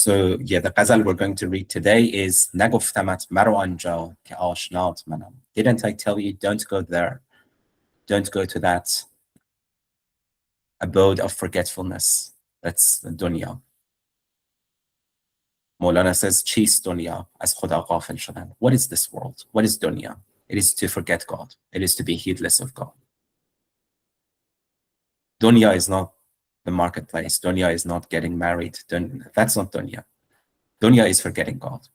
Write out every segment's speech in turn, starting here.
So yeah, the ghazal we're going to read today is نگفتمت مرا آنجا که آشنات منم. Didn't I tell you, don't go there. Don't go to that abode of forgetfulness. That's Dunya. Maulana says, چیست دنیا؟ از خدا غافل شدن. What is this world? What is Dunya? It is to forget God. It is to be heedless of God. Dunya is not the marketplace. Dunya is not getting married. That's not Dunya. Dunya is forgetting God.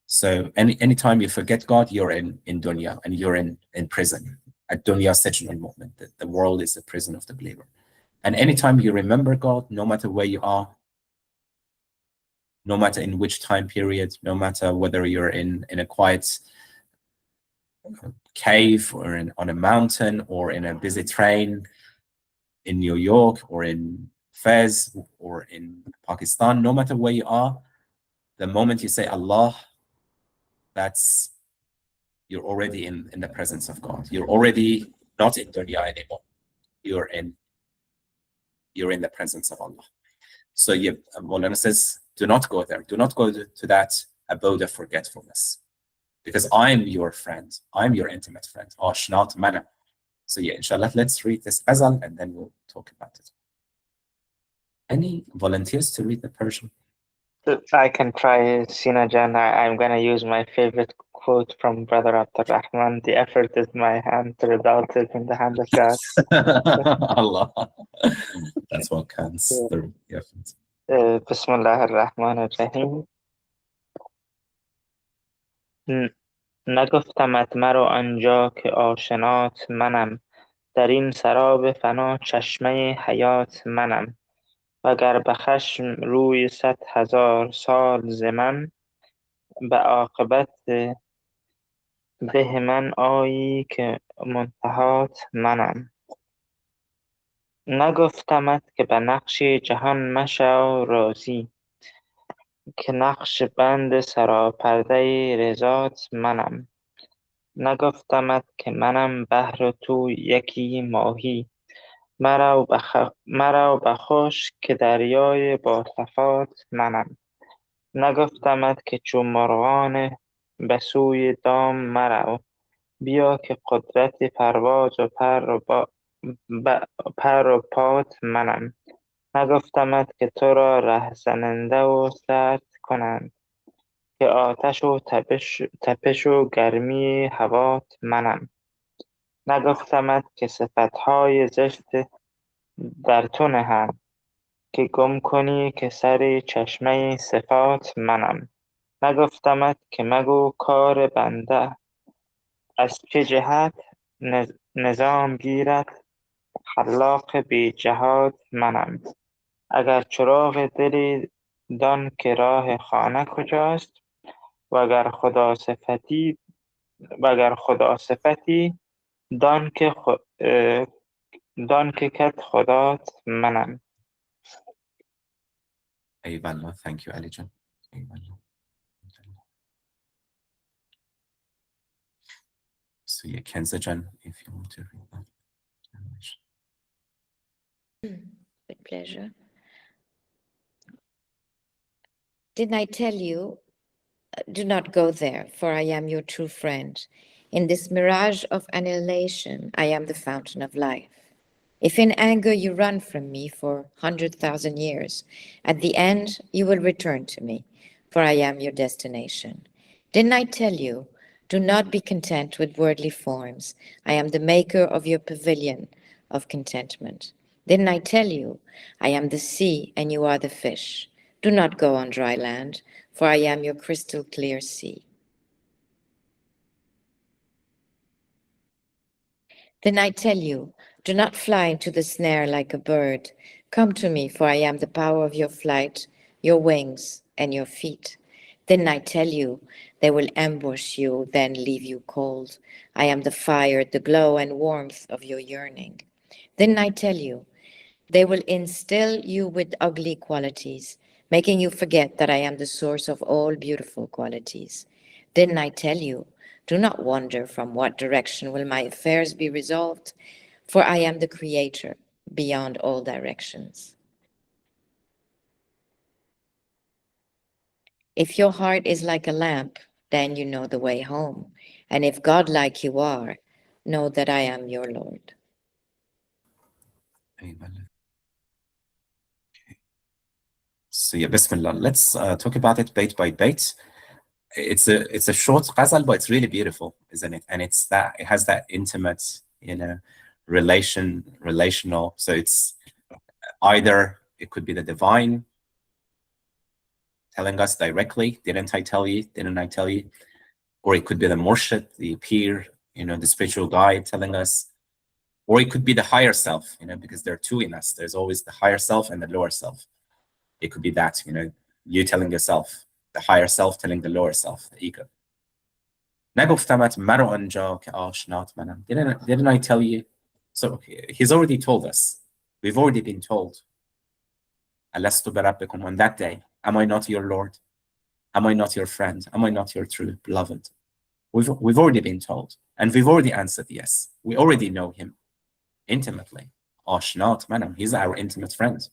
So anytime you forget God, you're in Dunya, and you're in prison. At Dunya Sijn al-Mu'min, the world is the prison of the believer. And anytime you remember God, no matter where you are, no matter in which time period, no matter whether you're in a quiet cave or on a mountain or in a busy train in New York or in Fez or in Pakistan, no matter where you are, the moment you say Allah, you're already in the presence of God. You're already not in dunya anymore. You're in the presence of Allah. So Maulana says, do not go there. Do not go to that abode of forgetfulness. Because I'm your friend. I'm your intimate friend. آشنات منم. So yeah, inshallah, let's read this ghazal and then we'll talk about it. Any volunteers to read the Persian? I can try, Sina Jan. I'm going to use my favorite quote from Brother Abdul Rahman. The effort is my hand, the result is in the hand of God. Allah. That's what counts. The effort. Bismillah ar-Rahman ar-Rahim. نگفتمت مرا آنجا که آشنات منم، در این سراب فنا چشمه حیات منم، وگر به خشم روی 100,000 سال ز من، به عاقبت به من آیی که منتهات منم. نگفتمت که به نقش جهان مشو راضی، که نقش بند سراپرده رضات منم. نگفتمت که منم بحر و تو یکی ماهی، مرو بخوش که دریای با صفات منم. نگفتمت که چون مرغان به سوی دام مرو، بیا که قدرت پرواز و پر و پات منم. نگفتمت که تو را رهزننده و سرد کنند، که آتش و تپش و گرمی هوات منم. نگفتمت که صفتهای زشت در تو نهند، که گم کنی که سر چشمه صفات منم. نگفتمت که مگو کار بنده از چه جهت، نظام گیرد خلاق بی جهات منم. اگر چراغ دلی دان که راه خانه کجاست، وگر خدا صفتی دان که کت خدات منم. Ayvallah. Thank you, Ali Jan. So yeah, Kenza Jan, if you want to read that. With pleasure. Didn't I tell you, do not go there, for I am your true friend. In this mirage of annihilation, I am the fountain of life. If in anger you run from me for 100,000 years, at the end you will return to me, for I am your destination. Didn't I tell you, do not be content with worldly forms. I am the maker of your pavilion of contentment. Didn't I tell you, I am the sea and you are the fish. Do not go on dry land, for I am your crystal clear sea. Then I tell you, do not fly into the snare like a bird. Come to me, for I am the power of your flight, your wings, and your feet. Then I tell you, they will ambush you, then leave you cold. I am the fire, the glow and warmth of your yearning. Then I tell you, they will instill you with ugly qualities, making you forget that I am the source of all beautiful qualities. Didn't I tell you, do not wonder from what direction will my affairs be resolved, for I am the creator beyond all directions. If your heart is like a lamp, then you know the way home. And if God-like you are, know that I am your Lord. Amen. Okay. So yeah, Bismillah. Let's talk about it bait by bait. It's a short ghazal, but it's really beautiful, isn't it? And it has that intimate, relational. So it's either it could be the divine telling us directly, didn't I tell you? Didn't I tell you? Or it could be the murshid, the peer, the spiritual guide telling us. Or it could be the higher self, because there are two in us. There's always the higher self and the lower self. It could be that, you telling yourself, the higher self telling the lower self, the ego. نگفتمت مرا آنجا که آشنات منم. Didn't I tell you? So he's already told us. We've already been told. ألست بربكم, on that day, am I not your Lord? Am I not your friend? Am I not your true beloved? We've already been told. And we've already answered yes. We already know him intimately. آشنات منم. He's our intimate friend.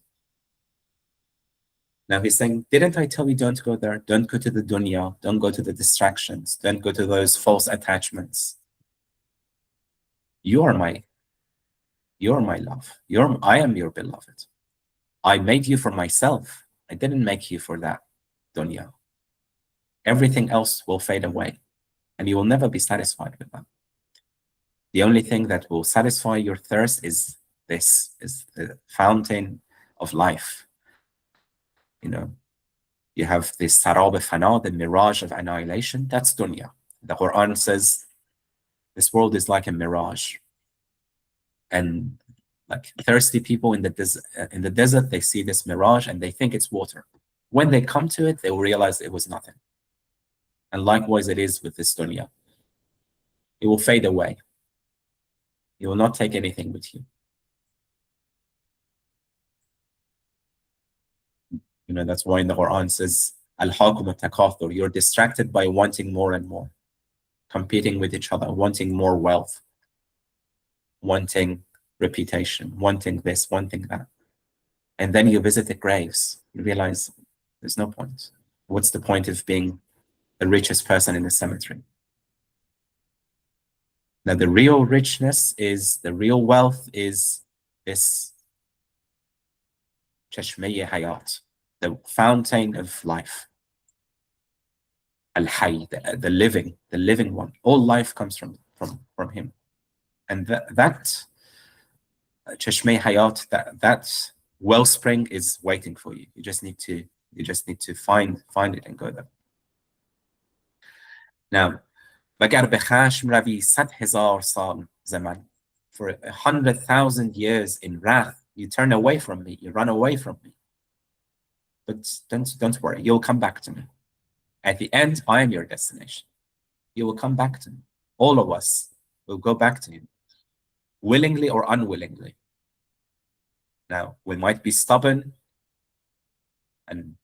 Now he's saying, didn't I tell you don't go there? Don't go to the dunya. Don't go to the distractions. Don't go to those false attachments. You are my love. I am your beloved. I made you for myself. I didn't make you for that dunya. Everything else will fade away, and you will never be satisfied with that. The only thing that will satisfy your thirst is the fountain of life. You have this Sarab fana, the mirage of annihilation. That's dunya. The Quran says this world is like a mirage. And like thirsty people in the desert, they see this mirage and they think it's water. When they come to it, they will realize it was nothing. And likewise it is with this dunya. It will fade away. You will not take anything with you. That's why in the Quran says, Al-Hakum, you're distracted by wanting more and more, competing with each other, wanting more wealth, wanting reputation, wanting this, wanting that. And then you visit the graves, you realize there's no point. What's the point of being the richest person in the cemetery? Now, the real richness the real wealth is this cheshmeh Hayat, the fountain of life. Al-Hayy, the living one. All life comes from him. And that cheshmeh Hayat, that wellspring is waiting for you. You just need to find it and go there. Now, وگر به خشم روی صدهزار سال ز من. For 100,000 years in wrath, you turn away from me, you run away from me. But don't worry, you'll come back to me. At the end, I am your destination. You will come back to me. All of us will go back to him, willingly or unwillingly. Now, we might be stubborn, and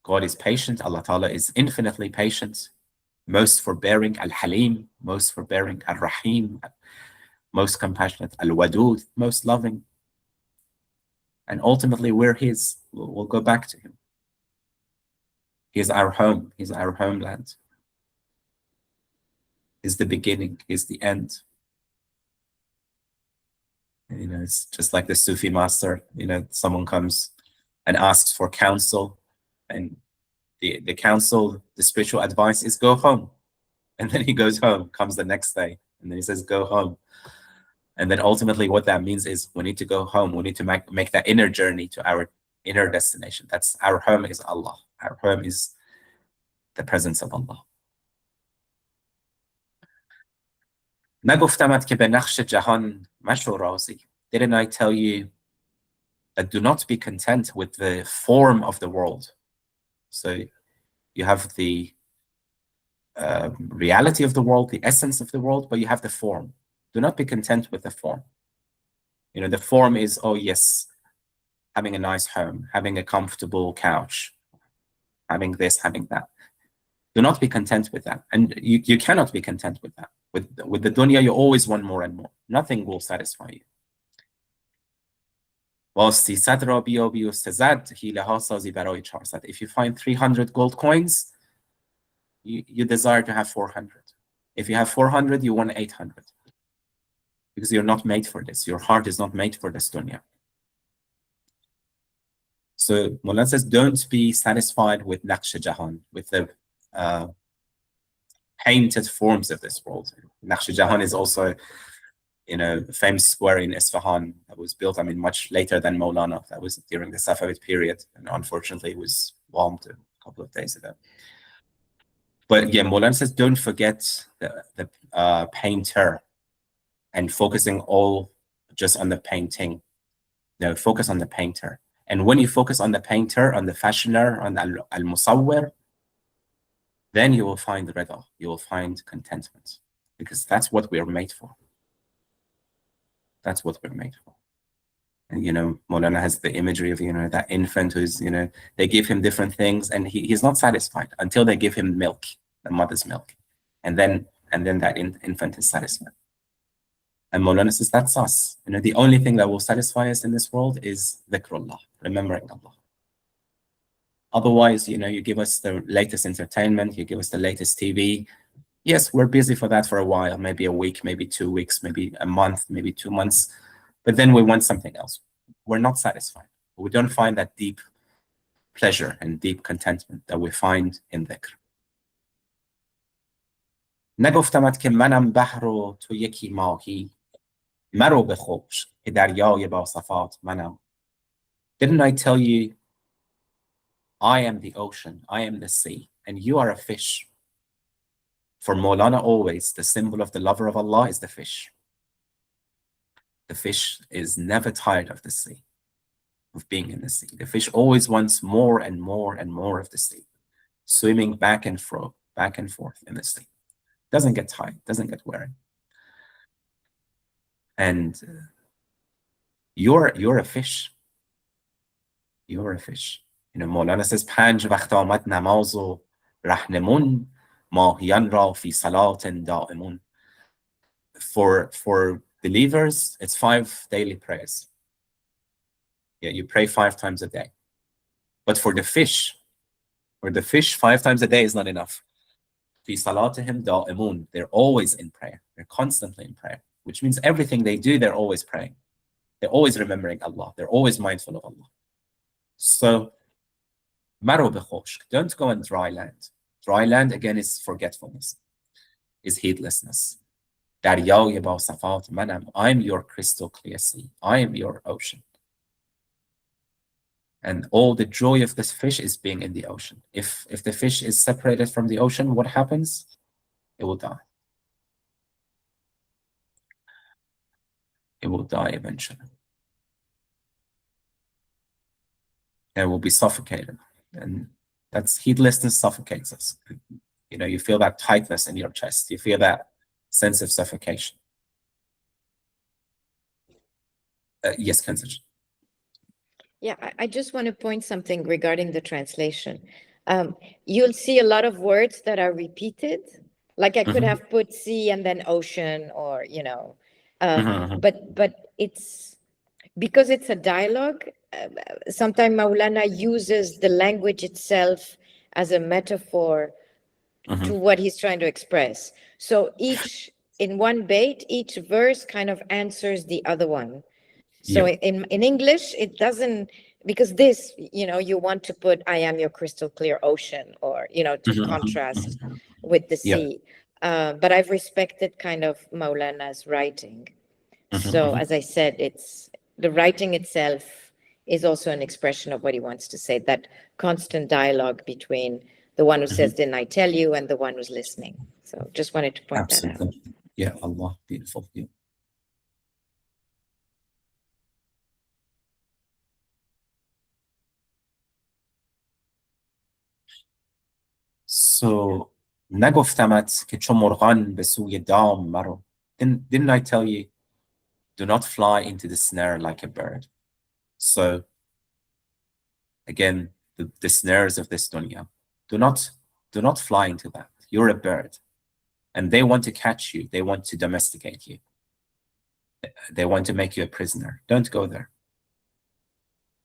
God is patient. Allah Ta'ala is infinitely patient, most forbearing, Al-Halim, most forbearing, Al-Rahim, most compassionate, Al-Wadud, most loving. And ultimately, we're his. We'll go back to him. He is our home. He's our homeland. He's the beginning. He's the end. It's just like the Sufi master. Someone comes and asks for counsel, and the counsel, the spiritual advice is go home. And then he goes home, comes the next day, and then he says, go home. And then ultimately what that means is we need to go home. We need to make that inner journey to our inner destination. That's our home is Allah. Our home is the presence of Allah. نگفتمت که به نقش جهان مشو راضی. Didn't I tell you that do not be content with the form of the world? So you have the reality of the world, the essence of the world, but you have the form. Do not be content with the form. The form is, oh yes, having a nice home, having a comfortable couch, having this, having that. Do not be content with that. And you cannot be content with that. With the dunya, you always want more and more. Nothing will satisfy you. با 300 را بیابی و سزد حیله ها سازی برای 400. If you find 300 gold coins, you desire to have 400. If you have 400, you want 800. Because you're not made for this. Your heart is not made for this dunya. So Mullah says, don't be satisfied with Naqsh Jahan, with the painted forms of this world. Naqsh Jahan is also, a famous square in Isfahan that was built, much later than Maulana. That was during the Safavid period, and unfortunately it was bombed a couple of days ago. But yeah, Maulana says, don't forget the painter and focusing all just on the painting. No, focus on the painter. And when you focus on the painter, on the fashioner, on al-musawwir, then you will find rida, you will find contentment. Because that's what we are made for. That's what we're made for. And, Maulana has the imagery of, that infant who's, they give him different things and he's not satisfied until they give him milk, the mother's milk. And then that infant is satisfied. And Maulana says, that's us. The only thing that will satisfy us in this world is dhikrullah, remembering Allah. Otherwise, you give us the latest entertainment, you give us the latest TV. Yes, we're busy for that for a while, maybe a week, maybe 2 weeks, maybe a month, maybe 2 months. But then we want something else. We're not satisfied. We don't find that deep pleasure and deep contentment that we find in dhikr. نگفتمت که منم بحر و تو یکی ماهی مرو به خشک که دریای با صفات منم. Didn't I tell you I am the ocean, I am the sea, and you are a fish? For Maulana, always the symbol of the lover of Allah is the fish. The fish is never tired of the sea, of being in the sea. The fish always wants more and more and more of the sea, swimming back and forth in the sea. Doesn't get tired, doesn't get weary. And you're a fish. You're a fish. Maulana says, پنج وقت آمد نماز و رهنمون ماهیان را فی صلات دائمون. For believers, it's 5 daily prayers. Yeah, you pray 5 times a day. But for the fish, 5 times a day is not enough. Fi salatihim da'imun. They're always in prayer. They're constantly in prayer, which means everything they do, they're always praying. They're always remembering Allah. They're always mindful of Allah. So, maro b'choshk. Don't go on dry land. Dry land, again, is forgetfulness, is heedlessness. Daryāye ba safāt manam. I'm your crystal clear sea. I am your ocean. And all the joy of this fish is being in the ocean. If the fish is separated from the ocean, what happens? It will die. It will die eventually. It will be suffocated. And that's heedlessness suffocates us. You feel that tightness in your chest. You feel that sense of suffocation. Yes, Kanzaj. Yeah, I just want to point something regarding the translation. You'll see a lot of words that are repeated. Like I could have put sea and then ocean, or but it's because it's a dialogue. Sometimes Maulana uses the language itself as a metaphor to what he's trying to express. So in one bait, each verse kind of answers the other one. So in English, it doesn't, because this, you want to put, I am your crystal clear ocean, or, to contrast with the sea. But I've respected kind of Maulana's writing. So as I said, the writing itself is also an expression of what he wants to say, that constant dialogue between the one who says, didn't I tell you, and the one who's listening. So just wanted to point that out. Yeah, Allah, beautiful. Yeah. So, نگفتمت که چو مرغان به سوی دام مرو. Didn't I tell you, do not fly into the snare like a bird? So, again, the snares of this dunya. Do not fly into that. You're a bird. And they want to catch you. They want to domesticate you. They want to make you a prisoner. Don't go there.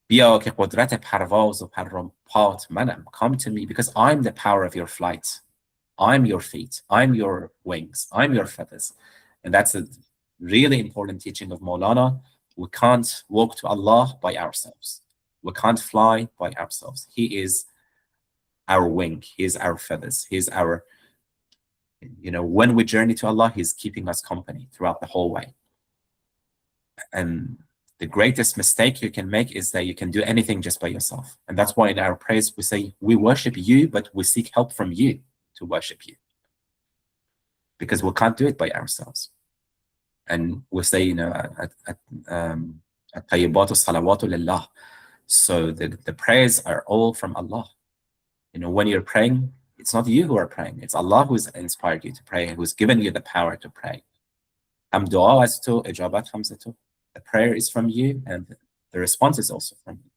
بیا که قدرت پرواز و پات منم. Come to me because I'm the power of your flight. I'm your feet. I'm your wings. I'm your feathers. And that's a really important teaching of Maulana. We can't walk to Allah by ourselves. We can't fly by ourselves. He is our wing. He is our feathers. He is our, when we journey to Allah, He's keeping us company throughout the whole way. And the greatest mistake you can make is that you can do anything just by yourself. And that's why in our prayers we say, we worship you, but we seek help from you to worship you. Because we can't do it by ourselves. And we say, at-tayyibatu salawatu lillah. So the prayers are all from Allah. When you're praying, it's not you who are praying. It's Allah who's inspired you to pray, who's given you the power to pray. Ham dua az to, ijabat ham ze to. The prayer is from you, and the response is also from you.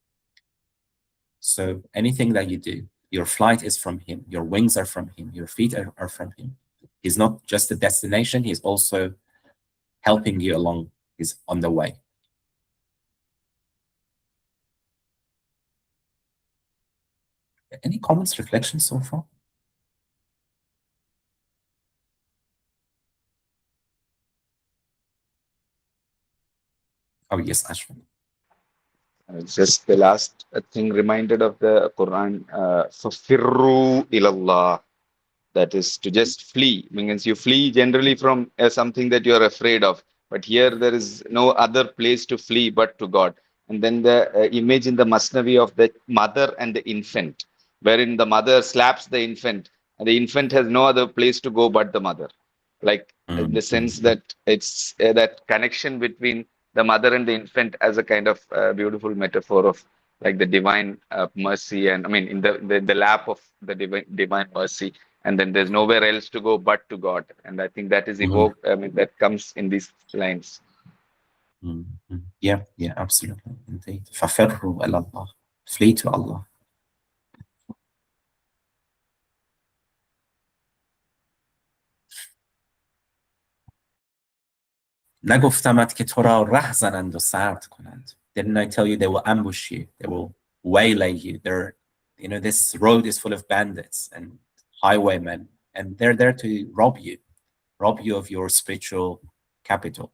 So anything that you do, your flight is from Him, your wings are from Him, your feet are from Him. He's not just a destination, He's also helping you along. He's on the way. Any comments, reflections so far? Oh, yes, Ashwin. Just the last thing reminded of the Quran, فَفِرُّوا إِلَى اللَّهِ. That is to just flee. Means you flee generally from something that you're afraid of. But here there is no other place to flee but to God. And then the image in the Masnavi of the mother and the infant, wherein the mother slaps the infant, and the infant has no other place to go but the mother. Like in the sense that it's that connection between the mother and the infant as a kind of beautiful metaphor of like the divine mercy, and I mean in the lap of the divine mercy, and then there's nowhere else to go but to God. And I think that is evoked, I mean that comes in these lines. Yeah, absolutely, indeed. فَفِرُّوا إِلَى اللَّهِ. Flee to Allah. نگفتمت که تو را ره زنند و سرد کنند. Didn't I tell you they will ambush you, they will waylay you? This road is full of bandits and highwaymen, and they're there to rob you of your spiritual capital.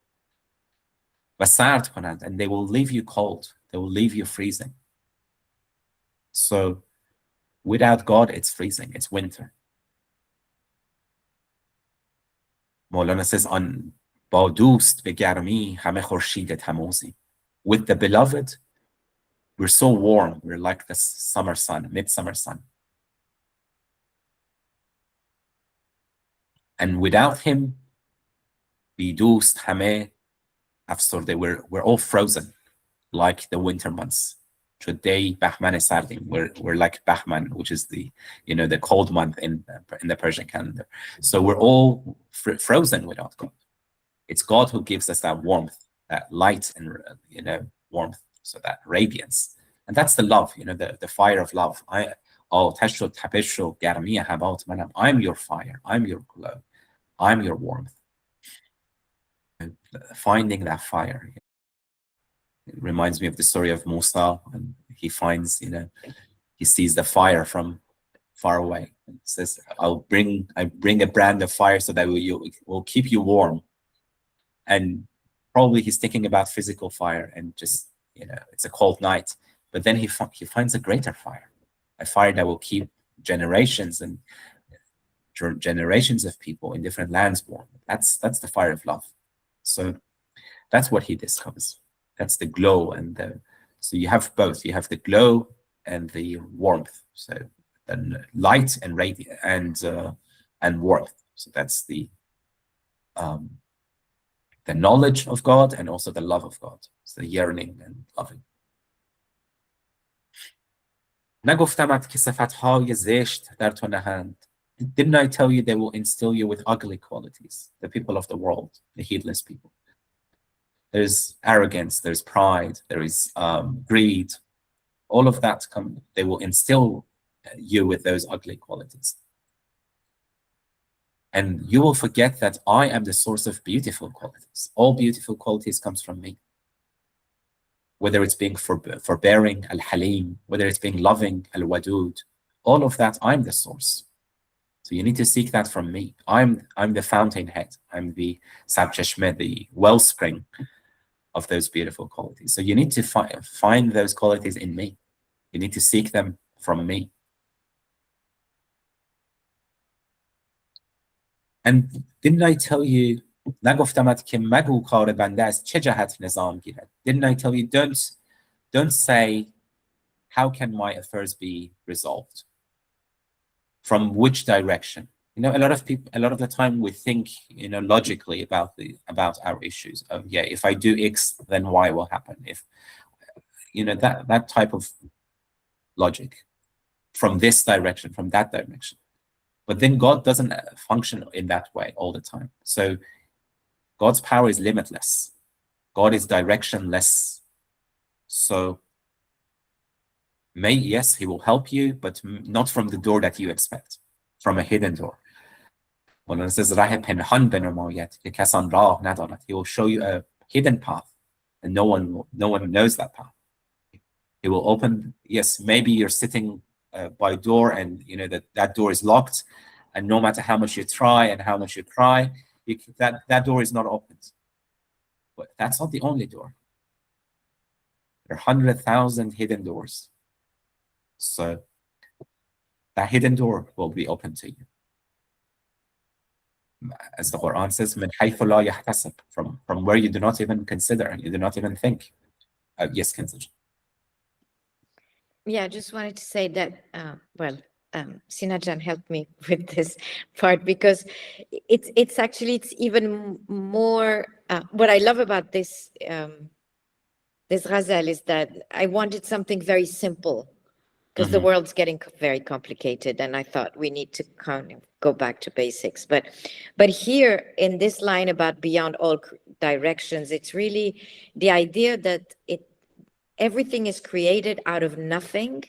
و سرد کنند, and they will leave you cold, they will leave you freezing. So without God, it's freezing, it's winter. Maulana says, با دوست به گرمی همه خورشید تموزی. With the beloved, we're so warm, we're like the summer sun, midsummer sun. And without him, بی دوست همه افسرده, we're all frozen like the winter months. Today, بهمن سردیم, we're like Bahman, which is the cold month in the Persian calendar. So we're all frozen without God. It's God who gives us that warmth, that light, and warmth, so that radiance, and that's the love, the fire of love. I'm your fire, I'm your glow, I'm your warmth. And finding that fire, it reminds me of the story of Musa, and he finds, he sees the fire from far away, and says, I bring a brand of fire so that will keep you warm. And probably he's thinking about physical fire and just, it's a cold night. But then he finds a greater fire, a fire that will keep generations and generations of people in different lands warm. That's the fire of love. So that's what he discovers. That's the glow, so you have both. You have the glow and the warmth. So then light and radiant and warmth. So that's the knowledge of God and also the love of God. It's the yearning and loving. نگفتمت که صفتهای زشت در تو نهند. Didn't I tell you they will instill you with ugly qualities? The people of the world, the heedless people. There's arrogance, there's pride, there is greed. All of that they will instill you with those ugly qualities. And you will forget that I am the source of beautiful qualities. All beautiful qualities comes from me. whether it's being forbearing, al-halim, whether it's being loving, al-wadud, all of that, I'm the source. So you need to seek that from me. I'm the fountainhead. I'm the cheshmeh, the wellspring of those beautiful qualities. So you need to find those qualities in me. You need to seek them from me. And didn't I tell you, نگفتمت که مگو کار بنده از چه جهت نظام گیرد. Didn't I tell you, don't say, how can my affairs be resolved? From which direction? You know, a lot of people, a lot of the time we think, you know, logically about our issues of, yeah, if I do X, then Y will happen. If, you know, that type of logic from this direction, from that direction. But then God doesn't function in that way all the time. So God's power is limitless. God is directionless. So yes, he will help you, but not from the door that you expect, from a hidden door. When it says راه پنهان بنماید که کسان راه نداند, he will show you a hidden path, and no one knows that path. He will open. Yes, maybe you're sitting by a door, and you know that door is locked, and no matter how much you try and how much you cry, that door is not opened. But that's not the only door. There are 100,000 hidden doors. So that hidden door will be open to you. As the Quran says, من حيث لا يحتسب, from where you do not even consider, you do not even think. Yes, Kenza. Yeah, I just wanted to say that, Sina Jan helped me with this part, because it's actually, it's even more, what I love about this ghazal is that I wanted something very simple, because the world's getting very complicated, and I thought we need to kind of go back to basics. But here in this line about beyond all directions, it's really the idea that everything is created out of nothing.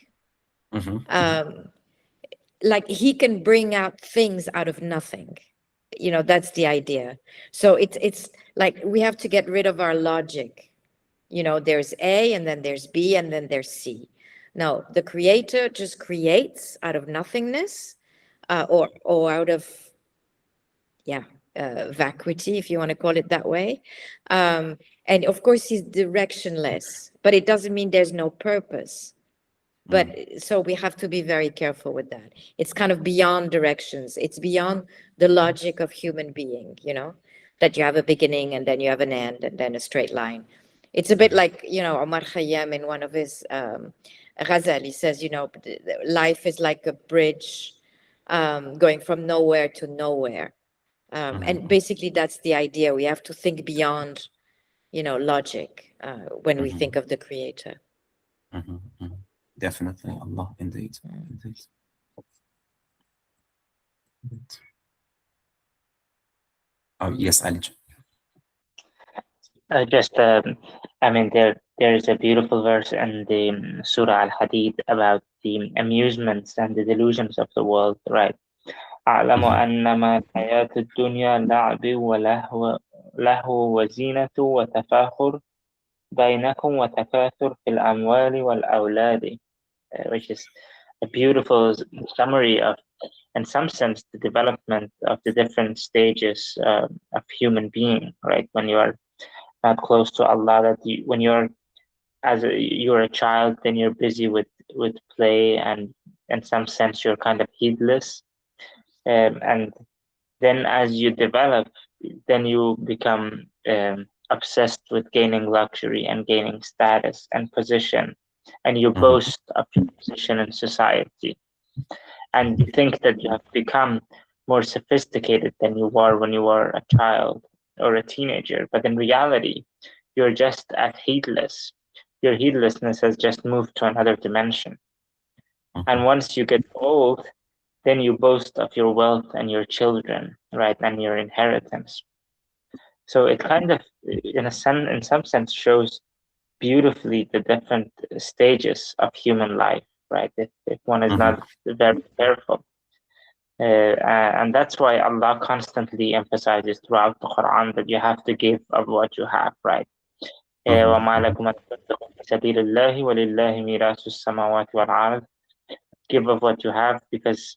Like he can bring out things out of nothing. You know, that's the idea. So it's like we have to get rid of our logic. You know, there's A, and then there's B, and then there's C. No, the creator just creates out of nothingness, or out of, vacuity, if you want to call it that way. And of course, he's directionless, but it doesn't mean there's no purpose. But so we have to be very careful with that. It's kind of beyond directions. It's beyond the logic of human being, you know, that you have a beginning and then you have an end and then a straight line. It's a bit like, you know, Omar Khayyam in one of his ghazal, he says, you know, life is like a bridge going from nowhere to nowhere. And basically that's the idea. We have to think beyond, you know, logic when we think of the creator. Definitely, Allah, indeed. Oh, yes, Ali. I mean, there is a beautiful verse in the Surah Al-Hadid about the amusements and the delusions of the world, right? أعلم أنما الحياة الدنيا لعب ولهو وزينة وتفاخر بينكم وتكاثر في الأموال والأولاد, which is a beautiful summary of, in some sense, the development of the different stages of human being, right? When you are not close to Allah, when you're a child, then you're busy with play, and in some sense you're kind of heedless, and then as you develop, then you become obsessed with gaining luxury and gaining status and position, and you boast of your position in society, and you think that you have become more sophisticated than you were when you were a child or a teenager, but in reality you're just as heedless. Your heedlessness has just moved to another dimension. And once you get old, then you boast of your wealth and your children, right, and your inheritance. So it kind of, in some sense, shows beautifully the different stages of human life, right? If one is not very careful. And that's why Allah constantly emphasizes throughout the Quran that you have to give of what you have, right? وما لكم أن تنفقوا في سبيل الله ولله ميراث السماوات والأرض. Give of what you have, because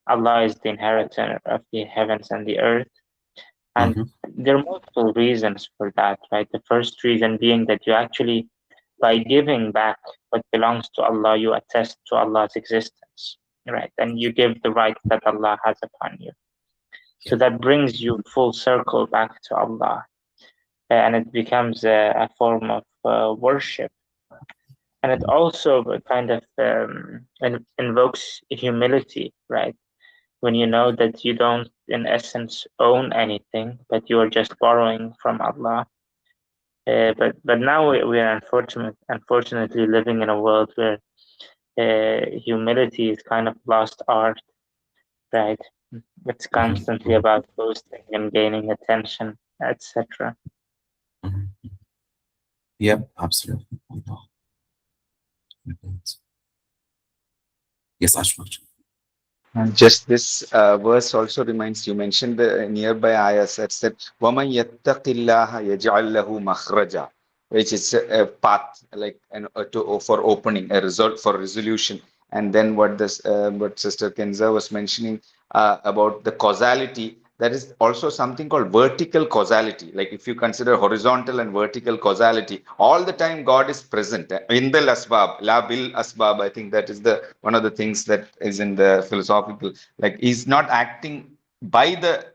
Allah is the inheritor of the heavens and the earth. And there are multiple reasons for that, right? The first reason being that you actually, by giving back what belongs to Allah, you attest to Allah's existence, right? And you give the right that Allah has upon you. So that brings you full circle back to Allah. And it becomes a form of worship. And it also kind of invokes humility, right? When you know that you don't, in essence, own anything, but you are just borrowing from Allah. But now we are unfortunately living in a world where humility is kind of lost art, right? It's constantly about boasting and gaining attention, etc. Yep, absolutely. Yes, Ashmat. And just this verse also reminds, you mentioned the nearby ayahs that said, وَمَنْ يَتَّقِ اللَّهَ يَجْعَلْ لَهُ مَخْرَجًا, which is a path, like for opening, a result for resolution. And then what Sister Kenza was mentioning about the causality, that is also something called vertical causality. Like if you consider horizontal and vertical causality, all the time God is present. In the asbab, la bil asbab, I think that is one of the things that is in the philosophical, like he's not acting by the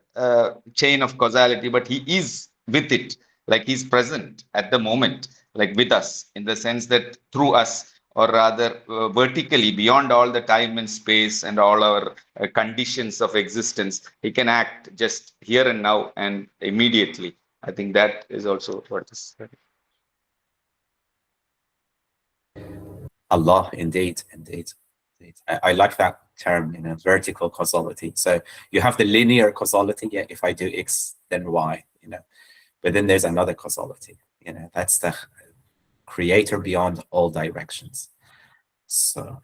chain of causality, but he is with it. Like he's present at the moment, like with us, in the sense that through us, or rather vertically beyond all the time and space and all our conditions of existence, he can act just here and now and immediately. I think that is also what is. Allah, indeed. I like that term, vertical causality. So you have the linear causality. Yeah, if I do X, then Y, But then there's another causality, that's the creator beyond all directions. So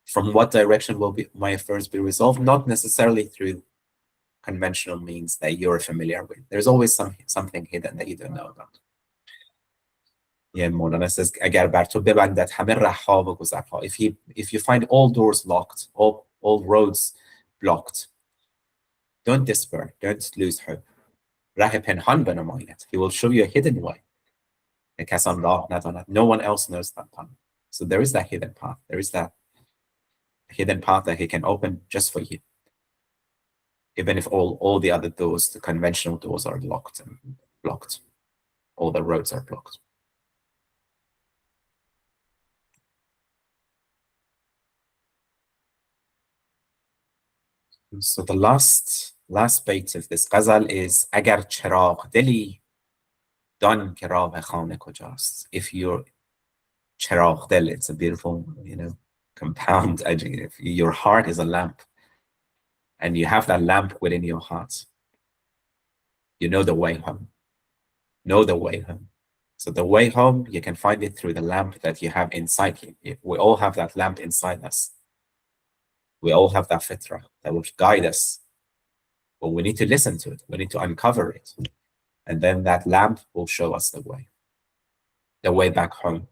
from what direction will my affairs be resolved? Not necessarily through conventional means that you're familiar with. There's always something hidden that you don't know about. Yeah, Maulana says, اگر بر تو ببندد همه ره‌ها و گذرها. If you find all doors locked, all roads blocked, don't despair, don't lose hope. راه پنهان بنماید. He will show you a hidden way. کسان راه نداند. No one else knows that path. So there is that hidden path. There is that hidden path that he can open just for you. Even if all the other doors, the conventional doors, are locked and blocked. All the roads are blocked. So the last bait of this ghazal is اگر چراغ دلی دان که راه خانه کجاست. If you're چراغ دل, it's a beautiful, compound adjective. Your heart is a lamp, and you have that lamp within your heart. You know the way home. Know the way home. So the way home, you can find it through the lamp that you have inside you. We all have that lamp inside us. We all have that fitrah that will guide us. But we need to listen to it. We need to uncover it. And then that lamp will show us the way back home.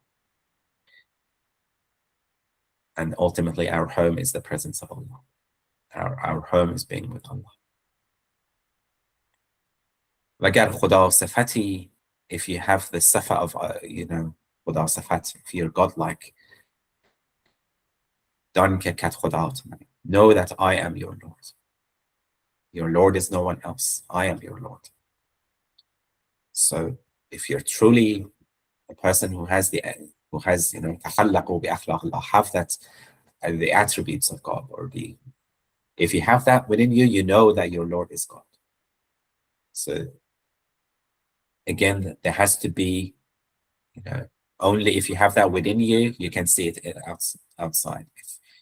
And ultimately, our home is the presence of Allah. Our home is being with Allah. وگر خدا صفتی, if you have the sifa of, خدا صفت, if you're godlike, دان که کت خدات منی. Know that I am your Lord. Your Lord is no one else. I am your Lord. So if you're truly a person who has تخلقوا بأخلاق الله, have that, the attributes of God, if you have that within you, you know that your Lord is God. So again, there has to be, only if you have that within you, you can see it outside.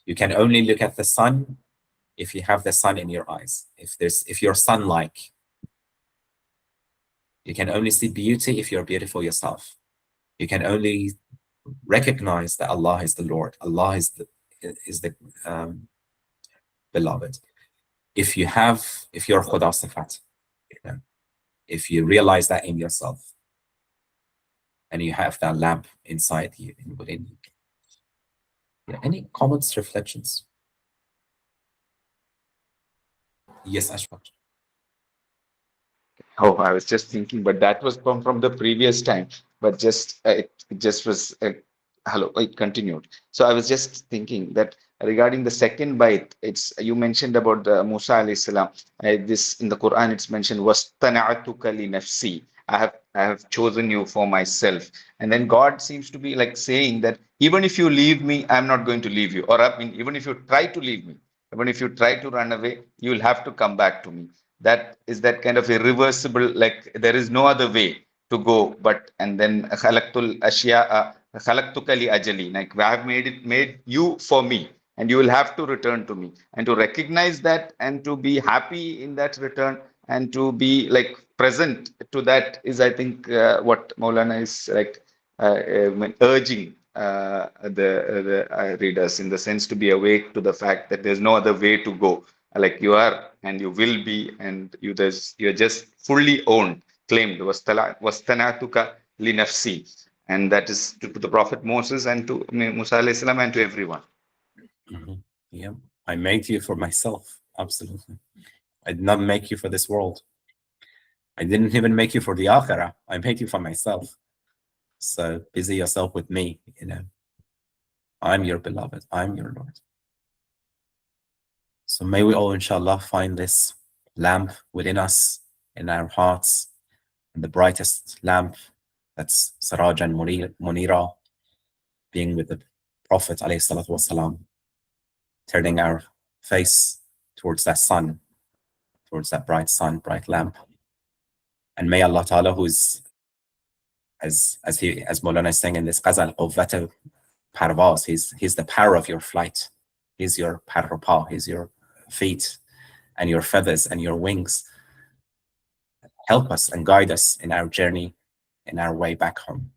You can only look at the sun if you have the sun in your eyes. If you're sun-like, you can only see beauty if you're beautiful yourself. You can only recognize that Allah is the Lord. Allah is the beloved. If you're Khuda Sifat, if you realize that in yourself, and you have that lamp inside you and within you. Yeah, any comments, reflections? Yes, Ashfaq. Oh, I was just thinking, but that was from the previous time. But just it just was hello. It continued. So I was just thinking that regarding the second bite, it's you mentioned about Musa alayhi salam. This in the Quran, it's mentioned wastana'tuka li nafsi. I have chosen you for myself. And then God seems to be like saying that even if you leave me, I'm not going to leave you. Or I mean, even if you try to leave me, even if you try to run away, you will have to come back to me. That is that kind of irreversible, like there is no other way to go but. And then khalaqtul ashya khalaqtuka li ajali, like I have made you for me, and you will have to return to me. And to recognize that and to be happy in that return and to be like present to that is, I think, what Maulana is like urging the readers, in the sense to be awake to the fact that there's no other way to go. Like you are and you will be, and you're just fully owned, claimed. Wastanatuka li nafsi. And that is to the Prophet Moses and to Musa alayhi salam and to everyone. Yeah, I made you for myself. Absolutely. I did not make you for this world. I didn't even make you for the akhirah. I made you for myself. So busy yourself with me, I'm your beloved. I'm your Lord. So may we all, inshallah, find this lamp within us, in our hearts, and the brightest lamp, that's Siraj and Munira, being with the Prophet ﷺ, turning our face towards that sun, towards that bright sun, bright lamp. And may Allah Ta'ala, who's, as Maulana is saying in this ghazal, قوة parvaz, he's the power of your flight. He's your parropa, he's your feet and your feathers and your wings. Help us and guide us in our journey, in our way back home.